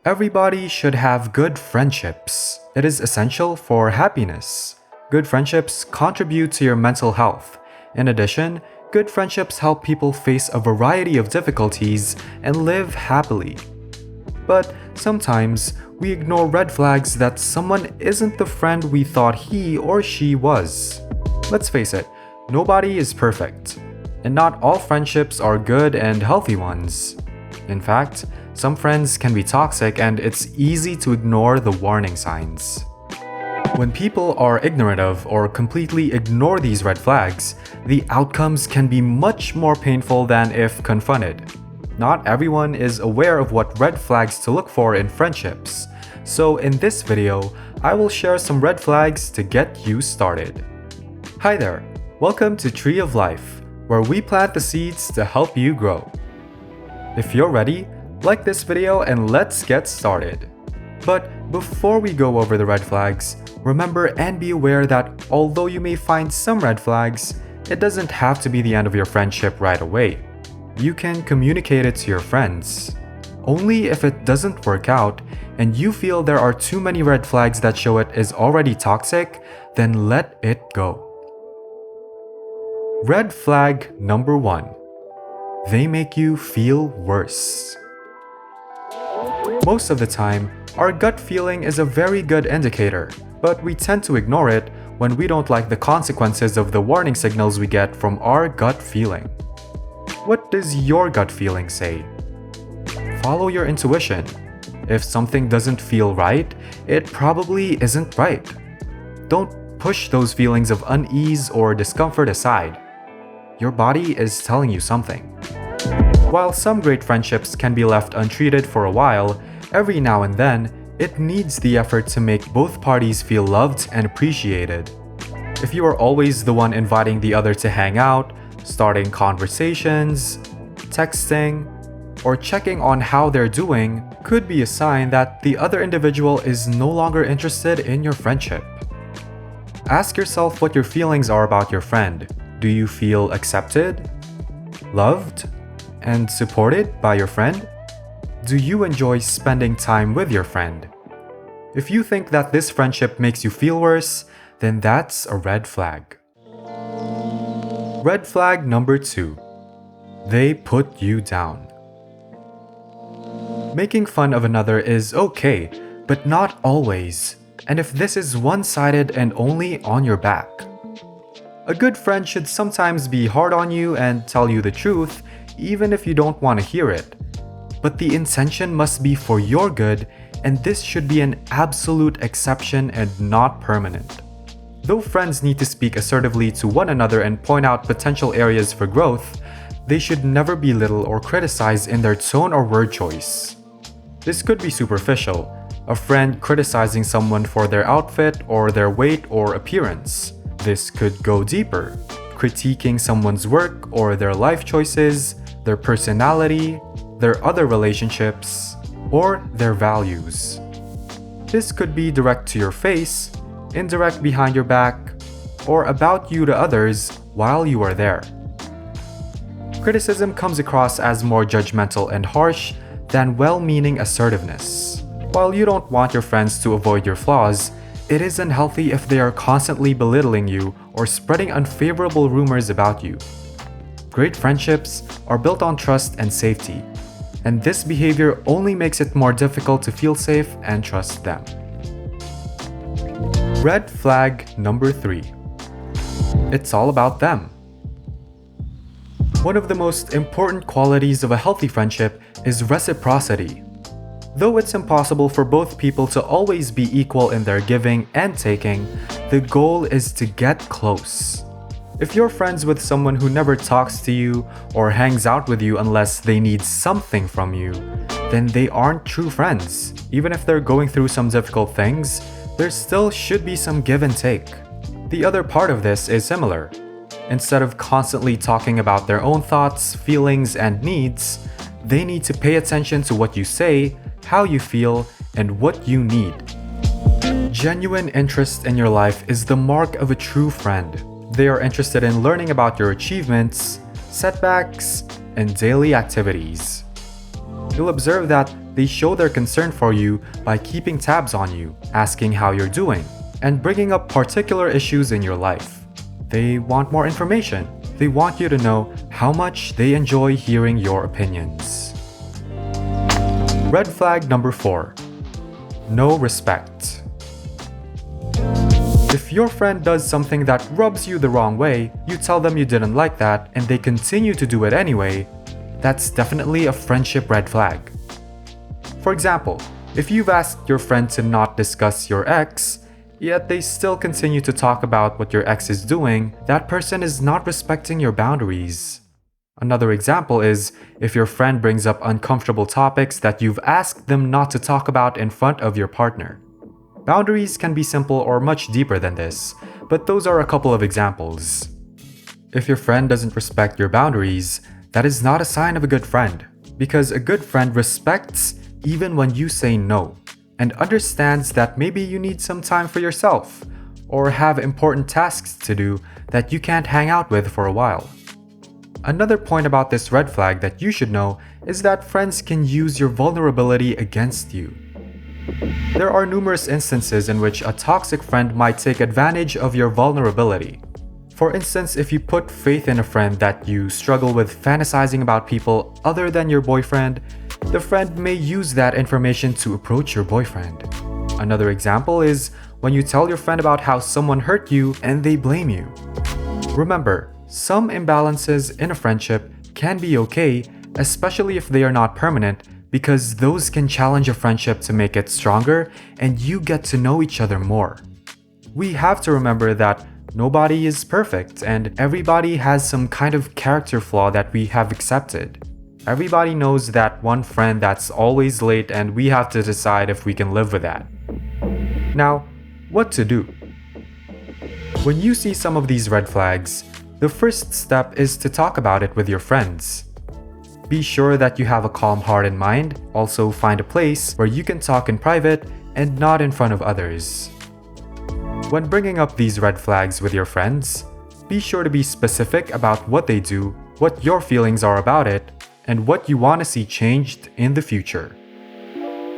Everybody should have good friendships. It is essential for happiness. Good friendships contribute to your mental health. In addition, good friendships help people face a variety of difficulties and live happily. But sometimes we ignore red flags that someone isn't the friend we thought he or she was. Let's face it, nobody is perfect, and not all friendships are good and healthy ones. In fact, some friends can be toxic and it's easy to ignore the warning signs. When people are ignorant of or completely ignore these red flags, the outcomes can be much more painful than if confronted. Not everyone is aware of what red flags to look for in friendships, so in this video, I will share some red flags to get you started. Hi there, welcome to Tree of Life, where we plant the seeds to help you grow. If you're ready, like this video and let's get started. But before we go over the red flags, remember and be aware that although you may find some red flags, it doesn't have to be the end of your friendship right away. You can communicate it to your friends. Only if it doesn't work out and you feel there are too many red flags that show it is already toxic, then let it go. Red flag number 1. They make you feel worse. Most of the time, our gut feeling is a very good indicator, but we tend to ignore it when we don't like the consequences of the warning signals we get from our gut feeling. What does your gut feeling say? Follow your intuition. If something doesn't feel right, it probably isn't right. Don't push those feelings of unease or discomfort aside. Your body is telling you something. While some great friendships can be left untreated for a while, every now and then, it needs the effort to make both parties feel loved and appreciated. If you are always the one inviting the other to hang out, starting conversations, texting, or checking on how they're doing, could be a sign that the other individual is no longer interested in your friendship. Ask yourself what your feelings are about your friend. Do you feel accepted, loved, and supported by your friend? Do you enjoy spending time with your friend? If you think that this friendship makes you feel worse, then that's a red flag. Red flag number 2. They put you down. Making fun of another is okay, but not always, and if this is one-sided and only on your back. A good friend should sometimes be hard on you and tell you the truth, even if you don't want to hear it. But the intention must be for your good, and this should be an absolute exception and not permanent. Though friends need to speak assertively to one another and point out potential areas for growth, they should never belittle or criticize in their tone or word choice. This could be superficial, a friend criticizing someone for their outfit or their weight or appearance. This could go deeper, critiquing someone's work or their life choices, their personality, their other relationships, or their values. This could be direct to your face, indirect behind your back, or about you to others while you are there. Criticism comes across as more judgmental and harsh than well-meaning assertiveness. While you don't want your friends to avoid your flaws, it is unhealthy if they are constantly belittling you or spreading unfavorable rumors about you. Great friendships are built on trust and safety, and this behavior only makes it more difficult to feel safe and trust them. Red flag number 3. It's all about them. One of the most important qualities of a healthy friendship is reciprocity. Though it's impossible for both people to always be equal in their giving and taking, the goal is to get close. If you're friends with someone who never talks to you or hangs out with you unless they need something from you, then they aren't true friends. Even if they're going through some difficult things, there still should be some give and take. The other part of this is similar. Instead of constantly talking about their own thoughts, feelings, and needs, they need to pay attention to what you say, how you feel, and what you need. Genuine interest in your life is the mark of a true friend. They are interested in learning about your achievements, setbacks, and daily activities. You'll observe that They show their concern for you by keeping tabs on you, asking how you're doing, and bringing up particular issues in your life. They want more information. They want you to know how much they enjoy hearing your opinions. Red flag number 4. No respect. If your friend does something that rubs you the wrong way, you tell them you didn't like that, and they continue to do it anyway, that's definitely a friendship red flag. For example, if you've asked your friend to not discuss your ex, yet they still continue to talk about what your ex is doing, that person is not respecting your boundaries. Another example is if your friend brings up uncomfortable topics that you've asked them not to talk about in front of your partner. Boundaries can be simple or much deeper than this, but those are a couple of examples. If your friend doesn't respect your boundaries, that is not a sign of a good friend, because a good friend respects even when you say no, and understands that maybe you need some time for yourself, or have important tasks to do that you can't hang out with for a while. Another point about this red flag that you should know is that friends can use your vulnerability against you. There are numerous instances in which a toxic friend might take advantage of your vulnerability. For instance, if you put faith in a friend that you struggle with fantasizing about people other than your boyfriend, the friend may use that information to approach your boyfriend. Another example is when you tell your friend about how someone hurt you and they blame you. Remember, some imbalances in a friendship can be okay, especially if they are not permanent, because those can challenge a friendship to make it stronger and you get to know each other more. We have to remember that nobody is perfect and everybody has some kind of character flaw that we have accepted. Everybody knows that one friend that's always late, and we have to decide if we can live with that. Now, what to do? When you see some of these red flags, the first step is to talk about it with your friends. Be sure that you have a calm heart and mind. Also, find a place where you can talk in private and not in front of others. When bringing up these red flags with your friends, be sure to be specific about what they do, what your feelings are about it, and what you want to see changed in the future.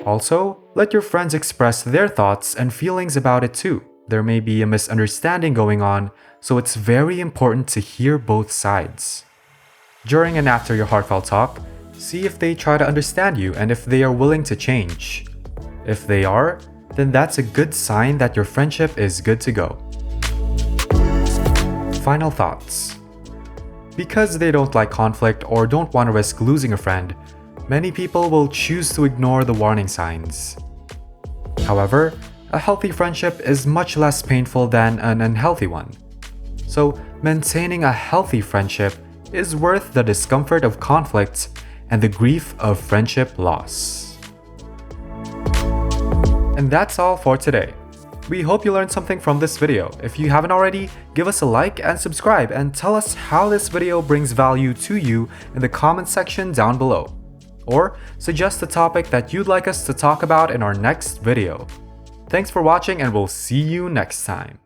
Also, let your friends express their thoughts and feelings about it too. There may be a misunderstanding going on, so it's very important to hear both sides. During and after your heartfelt talk, see if they try to understand you and if they are willing to change. If they are, then that's a good sign that your friendship is good to go. Final thoughts. Because they don't like conflict or don't want to risk losing a friend, many people will choose to ignore the warning signs. However, a healthy friendship is much less painful than an unhealthy one. So, maintaining a healthy friendship is worth the discomfort of conflict and the grief of friendship loss. And that's all for today. We hope you learned something from this video. If you haven't already, give us a like and subscribe, and tell us how this video brings value to you in the comment section down below. Or suggest a topic that you'd like us to talk about in our next video. Thanks for watching, and we'll see you next time.